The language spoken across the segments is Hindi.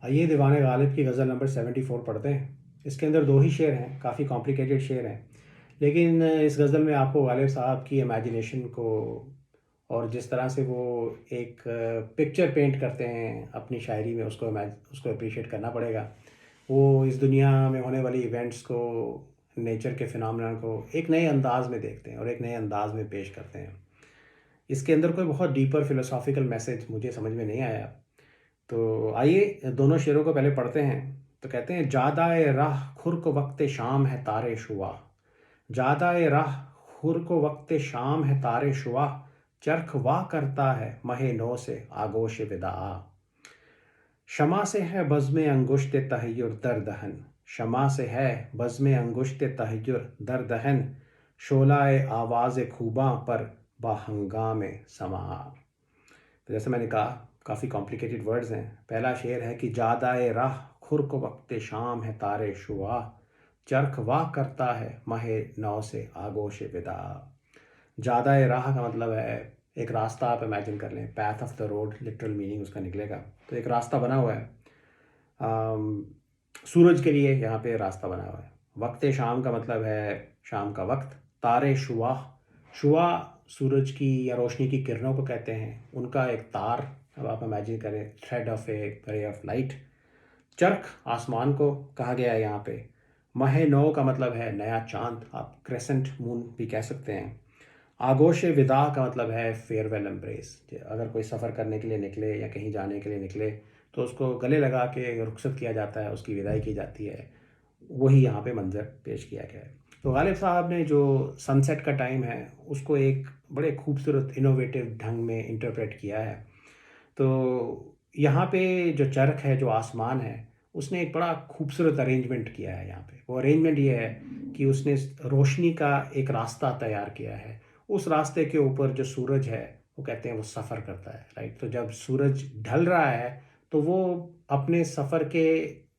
आइए दीवाने गालिब की गज़ल नंबर 74 पढ़ते हैं। इसके अंदर दो ही शेर हैं, काफ़ी कॉम्प्लिकेटेड शेर हैं, लेकिन इस गज़ल में आपको गालिब साहब की इमेजिनेशन को और जिस तरह से वो एक पिक्चर पेंट करते हैं अपनी शायरी में, उसको अप्रिशिएट करना पड़ेगा। वो इस दुनिया में होने वाली इवेंट्स को, नेचर के फिनोमेना को एक नए अंदाज में देखते हैं और एक नए अंदाज में पेश करते हैं। इसके अंदर कोई बहुत डीपर फिलोसॉफिकल मैसेज मुझे समझ में नहीं आया। तो आइए दोनों शेरों को पहले पढ़ते हैं। तो कहते हैं, जादाए राह खुर को वक्त शाम है तारे शुआ। जादाए राह खुर को वक्त शाम है तारे शुआ। चरख वाह करता है महे नो से आगोश विदा। शमा से है बज़्म अंगुश्त तहय्युर दर दहन। शमा से है बज़्म अंगुश्त तहय्युर दर दहन। शोलाए आवाज़ खूबां पर बाहंगाम समा। तो जैसे मैंने कहा, काफ़ी कॉम्प्लिकेटेड वर्ड्स हैं। पहला शेर है कि जादाए राह खुर को वक्त शाम है तारे शुआ। चरख वाह करता है महे नौ से आगोश विदा। जादाए राह का मतलब है एक रास्ता। आप इमेजिन कर लें, path of the road, literal meaning उसका निकलेगा। तो एक रास्ता बना हुआ है, अम, सूरज के लिए यहाँ पे रास्ता बना हुआ है। वक्त शाम का मतलब है शाम का वक्त। तारे शुआ, शुआ सूरज की या रोशनी की किरणों को कहते हैं, उनका एक तार। अब आप इमेजिन करें, thread of A ray of light. चरख आसमान को कहा गया है यहाँ पे। महे नौ का मतलब है नया चांद, आप क्रेसेंट मून भी कह सकते हैं। आगोश विदा का मतलब है फेयरवेल एम्ब्रेस। अगर कोई सफ़र करने के लिए निकले या कहीं जाने के लिए निकले तो उसको गले लगा के रुखसत किया जाता है, उसकी विदाई की जाती है। वही यहाँ पे मंज़र पेश किया गया है। तो गालिब साहब ने जो सनसेट का टाइम है उसको एक बड़े खूबसूरत इनोवेटिव ढंग में इंटरप्रेट किया है। तो यहाँ पे जो चरख है, जो आसमान है, उसने एक बड़ा खूबसूरत अरेंजमेंट किया है यहाँ पे। वो अरेंजमेंट ये है कि उसने रोशनी का एक रास्ता तैयार किया है। उस रास्ते के ऊपर जो सूरज है, वो कहते हैं वो सफ़र करता है, राइट। तो जब सूरज ढल रहा है तो वो अपने सफ़र के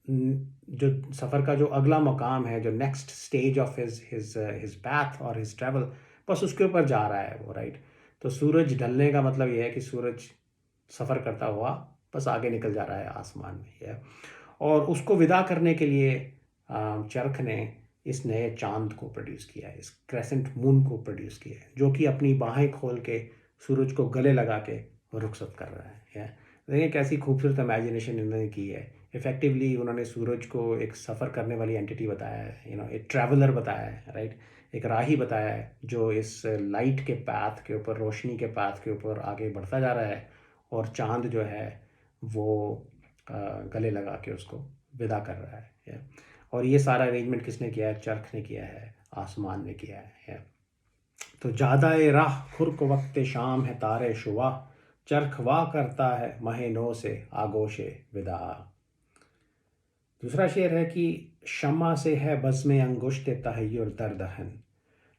जो सफ़र का जो अगला मकाम है, जो next stage of his his his path और हिज ट्रैवल, बस उसके ऊपर जा रहा है वो, राइट। तो सूरज ढलने का मतलब ये है कि सूरज सफ़र करता हुआ बस आगे निकल जा रहा है आसमान में, ये। और उसको विदा करने के लिए चरख ने इस नए चांद को प्रोड्यूस किया है, इस क्रेसेंट मून को प्रोड्यूस किया है, जो कि अपनी बाहें खोल के सूरज को गले लगा के रुखसत कर रहा है, ये। देखिए कैसी खूबसूरत इमेजिनेशन इन्होंने की है। इफ़ेक्टिवली उन्होंने सूरज को एक सफ़र करने वाली एंटिटी बताया है, एक ट्रैवलर बताया है, राइट। एक राही बताया है जो इस लाइट के पाथ के ऊपर, रोशनी के पाथ के ऊपर आगे बढ़ता जा रहा है। और चाँद जो है वो गले लगा के उसको विदा कर रहा है, या। और ये सारा अरेंजमेंट किसने किया है? चरख ने किया है, आसमान ने किया है, या। तो जादाए राह खुर को वक्त शाम है तारे शुआ। चरख वाह करता है महे नो से आगोशे विदा। दूसरा शेर है कि शमा से है बज़्म अंगुश्त तहय्युर दर दहन।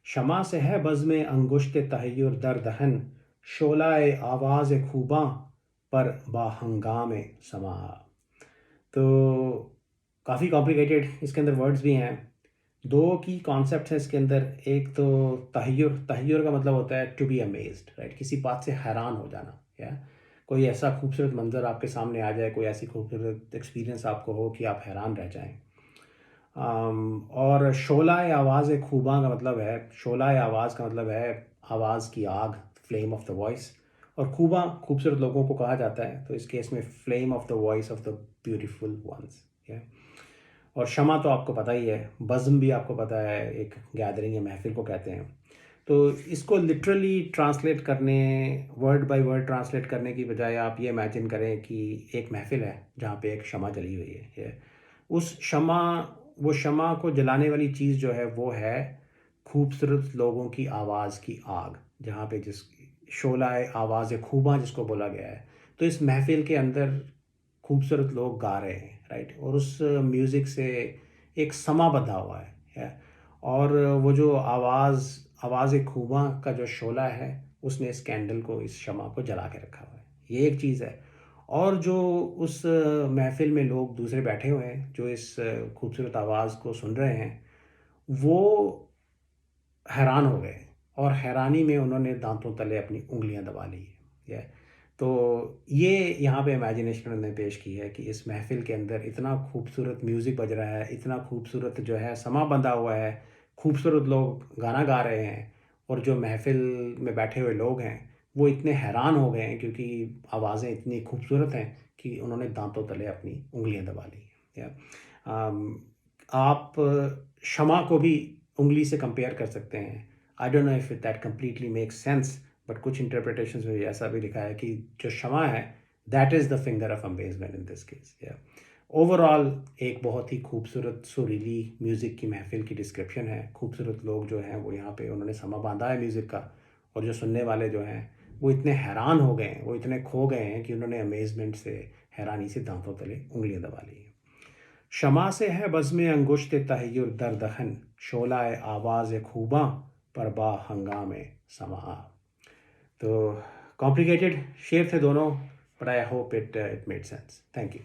शमा से है बज़्म अंगुश्त तहय्युर दर दहन। शोलाए आवाज़ खूबां पर बाहंगाम समा। तो काफ़ी कॉम्प्लिकेटेड इसके अंदर वर्ड्स भी हैं। दो की कॉन्सेप्ट है इसके अंदर। एक तो तहय्युर, तहय्युर का मतलब होता है टू बी अमेज्ड, राइट। किसी बात से हैरान हो जाना, या कोई ऐसा खूबसूरत मंज़र आपके सामने आ जाए, कोई ऐसी खूबसूरत एक्सपीरियंस आपको हो कि आप हैरान रह जाएं। और शोलाए आवाज़ खूबां का मतलब है, शोलाए आवाज़ का मतलब है आवाज़ की आग, फ्लेम ऑफ द वॉइस। और खूबा खूबसूरत लोगों को कहा जाता है, तो इस केस में flame of the voice of the beautiful ones, या। और शमा तो आपको पता ही है, बज़्म भी आपको पता है, एक गैदरिंग या महफिल को कहते हैं। तो इसको लिटरली ट्रांसलेट करने, वर्ड बाय वर्ड ट्रांसलेट करने की बजाय आप ये इमेजिन करें कि एक महफिल है जहाँ पे एक शमा जली हुई है, ये। उस शमा, वो शमा को जलाने वाली चीज़ जो है वो है खूबसूरत लोगों की आवाज़ की आग, जहाँ पे जिस शोलाए आवाज़ खूबा जिसको बोला गया है। तो इस महफिल के अंदर खूबसूरत लोग गा रहे हैं, राइट। और उस म्यूज़िक से एक समा बंधा हुआ है। और वो जो आवाज़ खूबा का जो शोला है, उसने इस कैंडल को, इस शमा को जला के रखा हुआ है। ये एक चीज़ है। और जो उस महफिल में लोग दूसरे बैठे हुए हैं, जो इस खूबसूरत आवाज़ को सुन रहे हैं, वो हैरान हो गए। और हैरानी में उन्होंने दांतों तले अपनी उंगलियां दबा ली है। तो ये यहाँ पे इमेजिनेशन उन्होंने पेश की है कि इस महफ़िल के अंदर इतना खूबसूरत म्यूज़िक बज रहा है, इतना खूबसूरत जो है समा बंधा हुआ है, खूबसूरत लोग गाना गा रहे हैं और जो महफ़िल में बैठे हुए लोग हैं, वो इतने हैरान हो गए हैं क्योंकि आवाज़ें इतनी खूबसूरत हैं कि उन्होंने दाँतों तले अपनी उँगलियाँ दबा ली। या आप शमा को भी उँगली से कंपेयर कर सकते हैं। I don't know if that completely makes sense, but कुछ इंटरप्रिटेशंस में ऐसा भी लिखा है कि जो शमा है, that is the finger of amazement in this case. या ओवरऑल एक बहुत ही खूबसूरत सुरीली म्यूज़िक की महफ़िल की डिस्क्रिप्शन है। खूबसूरत लोग जो हैं वो यहाँ पे उन्होंने समा बाँधा है म्यूज़िक का, और जो सुनने वाले जो हैं वो इतने हैरान हो गए हैं, वो इतने खो गए हैं कि उन्होंने अमेज़मेंट से, हैरानी से दाँतों तले उँगलियाँ दबा ली हैं। शमा से है बज़्म अंगुश्त तहय्युर दर दहन, शोलाए आवाज़ खूबाँ परबा हंगामे समा। तो कॉम्प्लिकेटेड शेर थे दोनों, but I hope it made sense. Thank you.